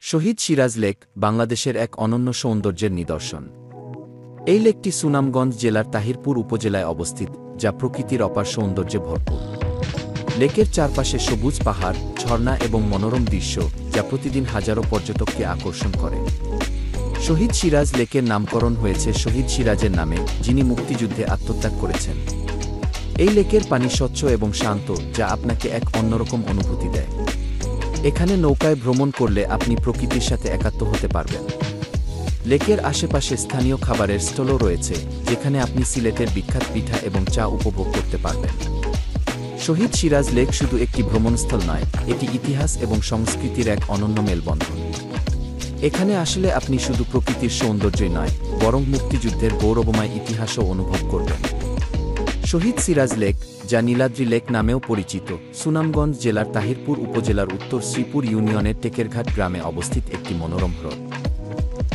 শহীদ Siraj lake বাংলাদেশের এক অনন্য সৌন্দর্যের নিদর্শন। এই লেকটি সুনামগঞ্জ জেলার তাহিরপুর উপজেলায় অবস্থিত, যা প্রকৃতির অপার সৌন্দর্যে ভরপুর। লেকের চারপাশে সবুজ পাহাড়, ঝর্ণা এবং মনোরম দৃশ্য, যা প্রতিদিন হাজারো পর্যটককে আকর্ষণ করে। শহীদ সিরাজ লেকের নামকরণ হয়েছে শহীদ সিরাজের নামে, যিনি মুক্তিযুদ্ধে আত্মত্যাগ করেছেন। এই লেকের পানি স্বচ্ছ এবং শান্ত, যা আপনাকে এক অন্যরকম অনুভূতি দেয়। এখানে নৌকায় ভ্রমণ করলে আপনি প্রকৃতির সাথে একাত্ম হতে পারবেন। লেকের আশেপাশে স্থানীয় খাবারের স্টলও রয়েছে, যেখানে আপনি সিলেটের বিখ্যাত পিঠা এবং চা উপভোগ করতে পারবেন। শহীদ সিরাজ লেক শুধু একটি ভ্রমণস্থল নয়, এটি ইতিহাস এবং সংস্কৃতির এক অনন্য মেলবন্ধন। এখানে আসলে আপনি শুধু প্রকৃতির সৌন্দর্যই নয়, বরং মুক্তিযুদ্ধের গৌরবময় ইতিহাসও অনুভব করবেন। শহীদ সিরাজ লেক, যা নীলাদ্রি লেক নামেও পরিচিত, সুনামগঞ্জ জেলার তাহিরপুর উপজেলার উত্তর শ্রীপুর ইউনিয়নের টেকেরঘাট গ্রামে অবস্থিত একটি মনোরম হ্রদ।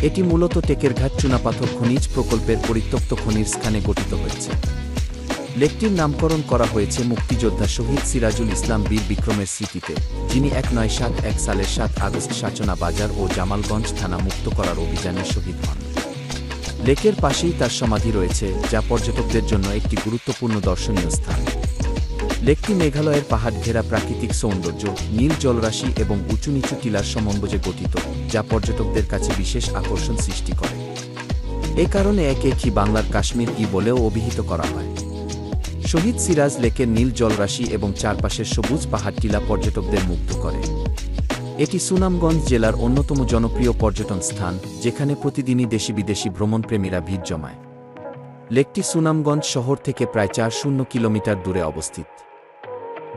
এটি মূলত টেকেরঘাট চুনাপাথর খনিজ প্রকল্পের পরিত্যক্ত খনির স্থানে গঠিত হয়েছে। লেকটির নামকরণ করা হয়েছে মুক্তিযোদ্ধা শহীদ সিরাজুল ইসলাম বীর বিক্রমের স্মৃতিতে, যিনি 1971 সালের 7 আগস্ট সাচনা বাজার ও জামালগঞ্জ থানা মুক্ত করার অভিযানে শহীদ হন। লেকের পাশেই তার সমাধি রয়েছে, যা পর্যটকদের জন্য একটি গুরুত্বপূর্ণ দর্শনীয় স্থান। লেকটি মেঘালয়ের পাহাড় ঘেরা প্রাকৃতিক সৌন্দর্য, নীল জলরাশি এবং উঁচু নিচু টিলার সমন্বয়ে গঠিত, যা পর্যটকদের কাছে বিশেষ আকর্ষণ সৃষ্টি করে। এ কারণে একে বাংলার কাশ্মীর বলেও অভিহিত করা হয়। শহীদ সিরাজ লেকের নীল জলরাশি এবং চারপাশের সবুজ পাহাড় টিলা পর্যটকদের মুগ্ধ করে। এটি সুনামগঞ্জ জেলার অন্যতম জনপ্রিয় পর্যটন স্থান, যেখানে প্রতিদিনই দেশি বিদেশি ভ্রমণপ্রেমীরা ভিড় জমায়। লেকটি সুনামগঞ্জ শহর থেকে প্রায় 400 কিলোমিটার দূরে অবস্থিত।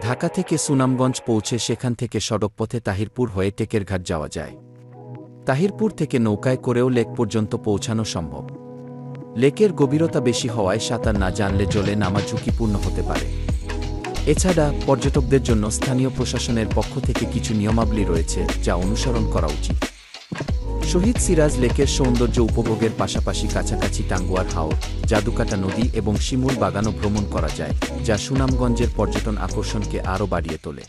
ঢাকা থেকে সুনামগঞ্জ পৌঁছে সেখান থেকে সড়কপথে তাহিরপুর হয়ে টেকেরঘাট যাওয়া যায়। তাহিরপুর থেকে নৌকায় করেও লেক পর্যন্ত পৌঁছানো সম্ভব। লেকের গভীরতা বেশি হওয়ায় সাঁতার না জানলে জলে নামা ঝুঁকিপূর্ণ হতে পারে। এছাড়া পর্যটকদের জন্য স্থানীয় প্রশাসনের পক্ষ থেকে কিছু নিয়মাবলী রয়েছে, যা অনুসরণ করা উচিত। শহীদ সিরাজ লেকের সৌন্দর্য উপভোগের পাশাপাশি কাছাকাছি টাঙ্গুয়ার হাওর, জাদুকাটা নদী এবং শিমুল বাগানও ভ্রমণ করা যায়, যা সুনামগঞ্জের পর্যটন আকর্ষণকে আরও বাড়িয়ে তোলে।